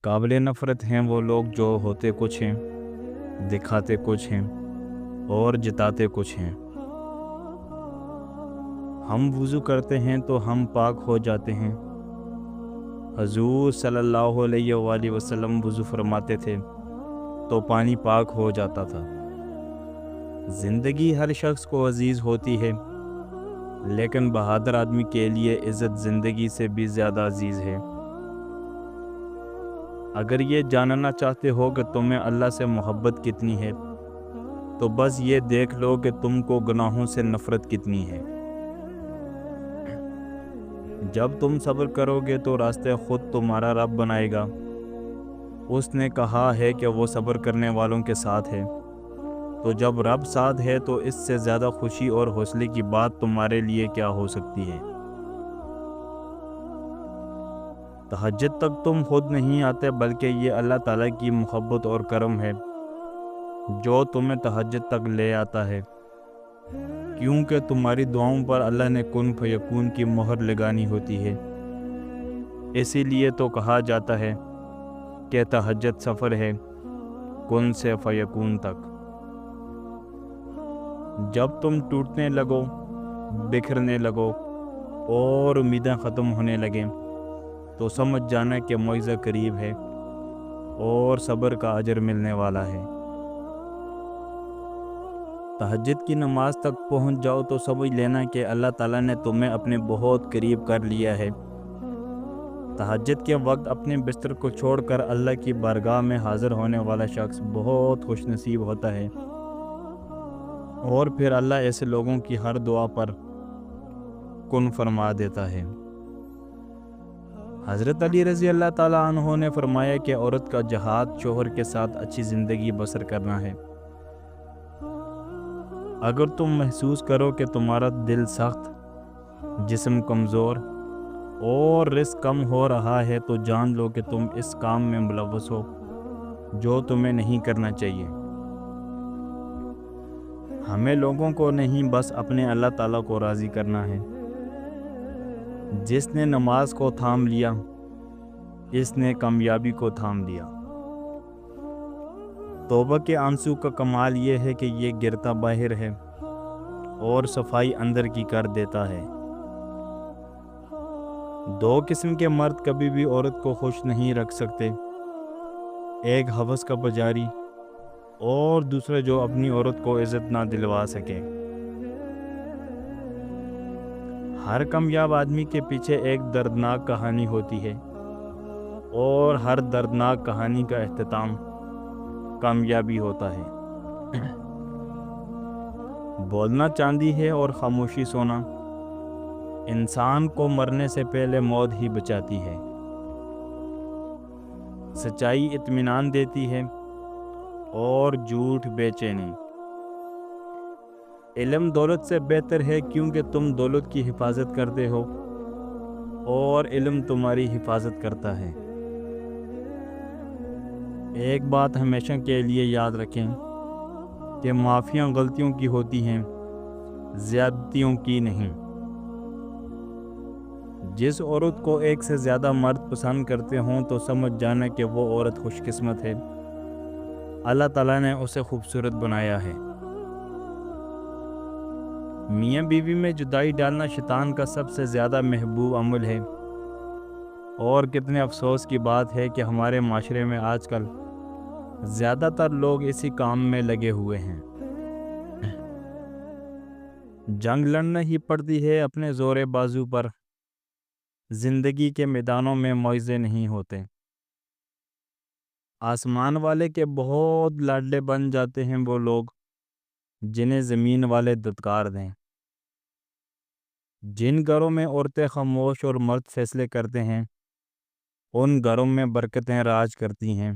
قابل نفرت ہیں وہ لوگ جو ہوتے کچھ ہیں، دکھاتے کچھ ہیں اور جتاتے کچھ ہیں۔ ہم وضو کرتے ہیں تو ہم پاک ہو جاتے ہیں۔ حضور صلی اللہ علیہ وآلہ وسلم وضو فرماتے تھے تو پانی پاک ہو جاتا تھا۔ زندگی ہر شخص کو عزیز ہوتی ہے، لیکن بہادر آدمی کے لیے عزت زندگی سے بھی زیادہ عزیز ہے۔ اگر یہ جاننا چاہتے ہو کہ تمہیں اللہ سے محبت کتنی ہے، تو بس یہ دیکھ لو کہ تم کو گناہوں سے نفرت کتنی ہے۔ جب تم صبر کرو گے تو راستے خود تمہارا رب بنائے گا۔ اس نے کہا ہے کہ وہ صبر کرنے والوں کے ساتھ ہے، تو جب رب ساتھ ہے تو اس سے زیادہ خوشی اور حوصلے کی بات تمہارے لیے کیا ہو سکتی ہے۔ تہجد تک تم خود نہیں آتے، بلکہ یہ اللہ تعالیٰ کی محبت اور کرم ہے جو تمہیں تہجد تک لے آتا ہے، کیونکہ تمہاری دعاؤں پر اللہ نے کن فیکون کی مہر لگانی ہوتی ہے۔ اسی لیے تو کہا جاتا ہے کہ تہجد سفر ہے کن سے فیکون تک۔ جب تم ٹوٹنے لگو، بکھرنے لگو اور امیدیں ختم ہونے لگیں تو سمجھ جانا کہ معجزہ قریب ہے اور صبر کا اجر ملنے والا ہے۔ تہجد کی نماز تک پہنچ جاؤ تو سمجھ لینا کہ اللہ تعالیٰ نے تمہیں اپنے بہت قریب کر لیا ہے۔ تہجد کے وقت اپنے بستر کو چھوڑ کر اللہ کی بارگاہ میں حاضر ہونے والا شخص بہت خوش نصیب ہوتا ہے، اور پھر اللہ ایسے لوگوں کی ہر دعا پر کن فرما دیتا ہے۔ حضرت علی رضی اللہ تعالیٰ عنہ نے فرمایا کہ عورت کا جہاد شوہر کے ساتھ اچھی زندگی بسر کرنا ہے۔ اگر تم محسوس کرو کہ تمہارا دل سخت، جسم کمزور اور رزق کم ہو رہا ہے تو جان لو کہ تم اس کام میں ملوث ہو جو تمہیں نہیں کرنا چاہیے۔ ہمیں لوگوں کو نہیں، بس اپنے اللہ تعالیٰ کو راضی کرنا ہے۔ جس نے نماز کو تھام لیا، اس نے کامیابی کو تھام لیا۔ توبہ کے آنسو کا کمال یہ ہے کہ یہ گرتا باہر ہے اور صفائی اندر کی کر دیتا ہے۔ دو قسم کے مرد کبھی بھی عورت کو خوش نہیں رکھ سکتے، ایک ہوس کا پجاری اور دوسرا جو اپنی عورت کو عزت نہ دلوا سکے۔ ہر کامیاب آدمی کے پیچھے ایک دردناک کہانی ہوتی ہے، اور ہر دردناک کہانی کا اختتام کامیابی ہوتا ہے۔ بولنا چاندی ہے اور خاموشی سونا۔ انسان کو مرنے سے پہلے موت ہی بچاتی ہے۔ سچائی اطمینان دیتی ہے اور جھوٹ بے چینی۔ علم دولت سے بہتر ہے، کیونکہ تم دولت کی حفاظت کرتے ہو اور علم تمہاری حفاظت کرتا ہے۔ ایک بات ہمیشہ کے لیے یاد رکھیں کہ معافیاں غلطیوں کی ہوتی ہیں، زیادتیوں کی نہیں۔ جس عورت کو ایک سے زیادہ مرد پسند کرتے ہوں تو سمجھ جانا کہ وہ عورت خوش قسمت ہے، اللہ تعالیٰ نے اسے خوبصورت بنایا ہے۔ میاں بیوی میں جدائی ڈالنا شیطان کا سب سے زیادہ محبوب عمل ہے، اور کتنے افسوس کی بات ہے کہ ہمارے معاشرے میں آج کل زیادہ تر لوگ اسی کام میں لگے ہوئے ہیں۔ جنگ لڑنا ہی پڑتی ہے اپنے زور بازو پر، زندگی کے میدانوں میں معجزے نہیں ہوتے۔ آسمان والے کے بہت لاڈلے بن جاتے ہیں وہ لوگ جنہیں زمین والے دھتکار دیں۔ جن گھروں میں عورتیں خاموش اور مرد فیصلے کرتے ہیں، ان گھروں میں برکتیں راج کرتی ہیں۔